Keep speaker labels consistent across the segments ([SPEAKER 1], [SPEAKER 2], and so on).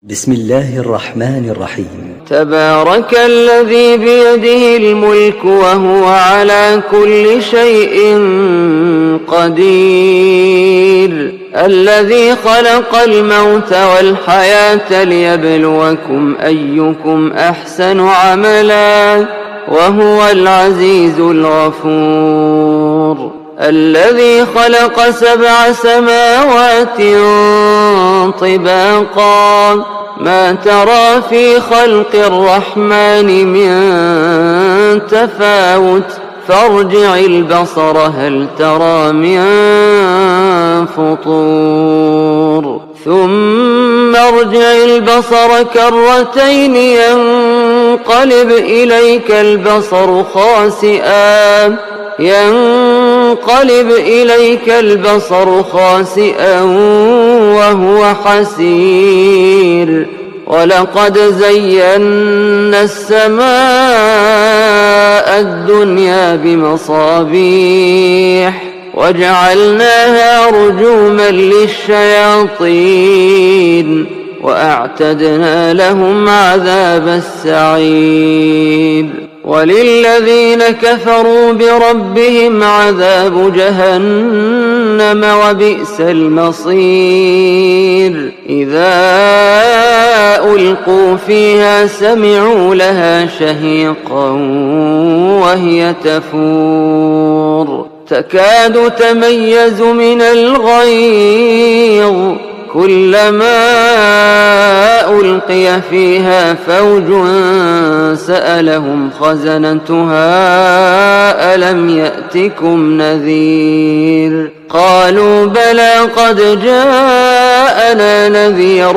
[SPEAKER 1] بسم الله الرحمن الرحيم.
[SPEAKER 2] تبارك الذي بيده الملك وهو على كل شيء قدير، الذي خلق الموت والحياة ليبلوكم أيكم أحسن عملا وهو العزيز الغفور، الذي خلق 7 سماوات طباقا ما ترى في خلق الرحمن من تفاوت فارجع البصر هل ترى من فطور ثم ارجع البصر كرتين ينقلب إليك البصر خاسئا وهو حسير، ولقد زينا السماء الدنيا بمصابيح وجعلناها رجوما للشياطين وأعتدنا لهم عذاب السعير، وللذين كفروا بربهم عذاب جهنم وبئس المصير، إذا ألقوا فيها سمعوا لها شهيقا وهي تفور تكاد تميز من الغيظ، كلما ألقي فيها فوج سألهم خزنتها ألم يأتكم نذير، قالوا بلى قد جاءنا نذير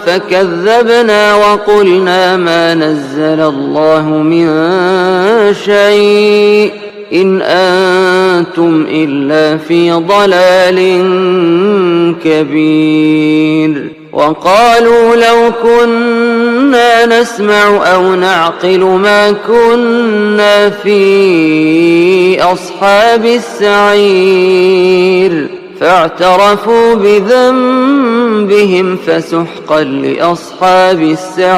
[SPEAKER 2] فكذبنا وقلنا ما نزل الله من شيء إن أنتم إلا في ضلال كبير، وقالوا لو كنا نسمع أو نعقل ما كنا في أصحاب السعير، فاعترفوا بذنبهم فسحقا لأصحاب السعير،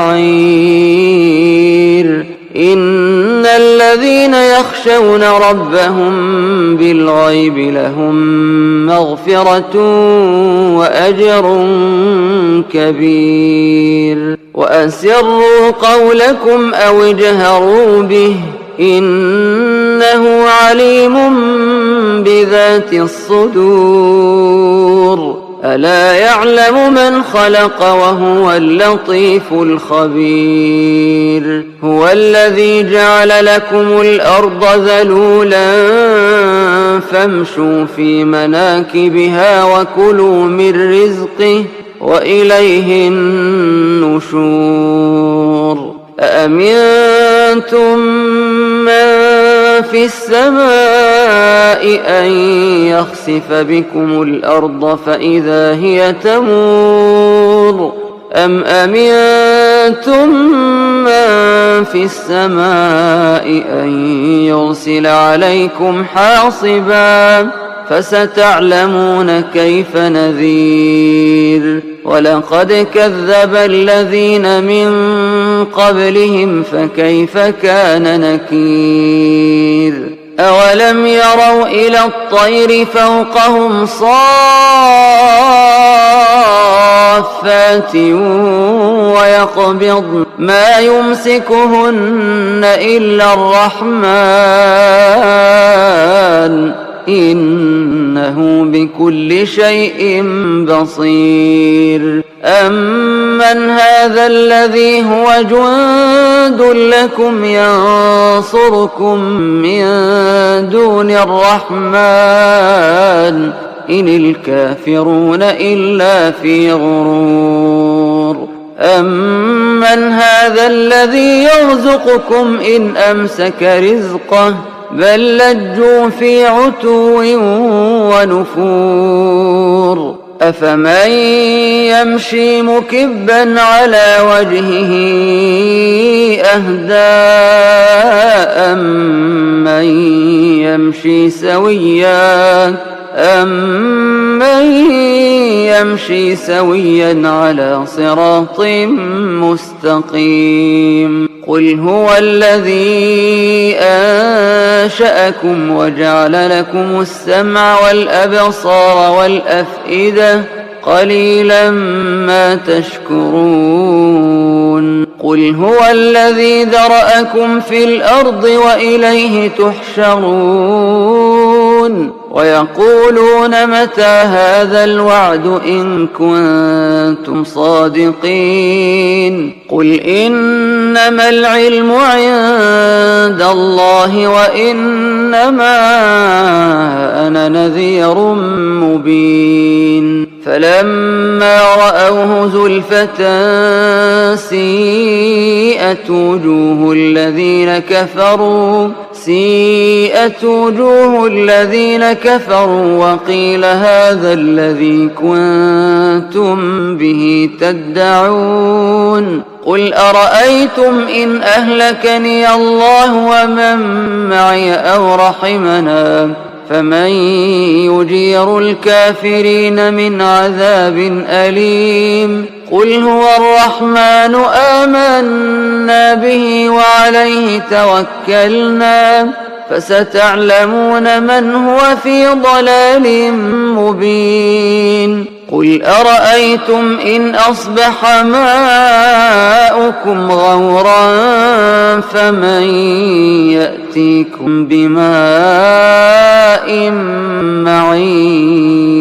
[SPEAKER 2] إن الذين يخشون ربهم بالغيب لهم مغفرة وأجر كبير، وأسروا قولكم أو اجهروا به إنه عليم بذات الصدور، ألا يعلم من خلق وهو اللطيف الخبير، هو الذي جعل لكم الأرض ذلولا فامشوا في مناكبها وكلوا من رزقه وإليه النشور، أأمنتم من في السماء أن يخسف بكم الأرض فإذا هي تمور، أم أمنتم من في السماء أن يرسل عليكم حاصبا فستعلمون كيف نذير، ولقد كذب الذين من قبلهم فكيف كان نكير، أولم يروا إلى الطير فوقهم صافات ويقبضن ما يمسكهن إلا الرحمن إنه بكل شيء بصير، أمن هذا الذي هو جند لكم ينصركم من دون الرحمن إن الكافرون إلا في غرور، أمن هذا الذي يرزقكم إن أمسك رزقه بل لجوا في عتو ونفور، أفمن يمشي مكبا على وجهه أهدى أمن يمشي سويا أَمَّن يَمْشِي سَوِيًّا عَلَى صِرَاطٍ مُّسْتَقِيمٍ قُلْ هُوَ الَّذِي أَنشَأَكُمْ وَجَعَلَ لَكُمُ السَّمْعَ وَالْأَبْصَارَ وَالْأَفْئِدَةَ قَلِيلًا مَّا تَشْكُرُونَ قُلْ هُوَ الَّذِي ذَرَأَكُمْ فِي الْأَرْضِ وَإِلَيْهِ تُحْشَرُونَ وَيَقُولُونَ مَتَىٰ هَٰذَا الْوَعْدُ إِن كُنتُمْ صَادِقِينَ قُلْ إِنَّمَا الْعِلْمُ عِندَ اللَّهِ وَإِنَّمَا أَنَا نَذِيرٌ مُّبِينٌ فَلَمَّا رَأَوْهُ زُلْفَةً سِيئَتْ وُجُوهُ الَّذِينَ كَفَرُوا وَقِيلَ هَٰذَا الَّذِي كُنتُم بِهِ تَدَّعُونَ قُلْ أَرَأَيْتُمْ إِنْ أَهْلَكَنِيَ اللَّهُ وَمَن مَّعِيَ أَوْ رَحِمَنَا فَمَن يُجِيرُ الْكَافِرِينَ مِنْ عَذَابٍ أَلِيمٍ قُلْ هُوَ الرَّحْمَٰنُ آمَنَّا بِهِ وَعَلَيْهِ تَوَكَّلْنَا فَسَتَعْلَمُونَ مَنْ هُوَ فِي ضَلَالٍ مُّبِينٍ قُلْ أَرَأَيْتُمْ إِنْ أَصْبَحَ مَاؤُكُمْ غَوْرًا فَمَن يَأْتِيكُم بِمَاءٍ مَّعِينٍ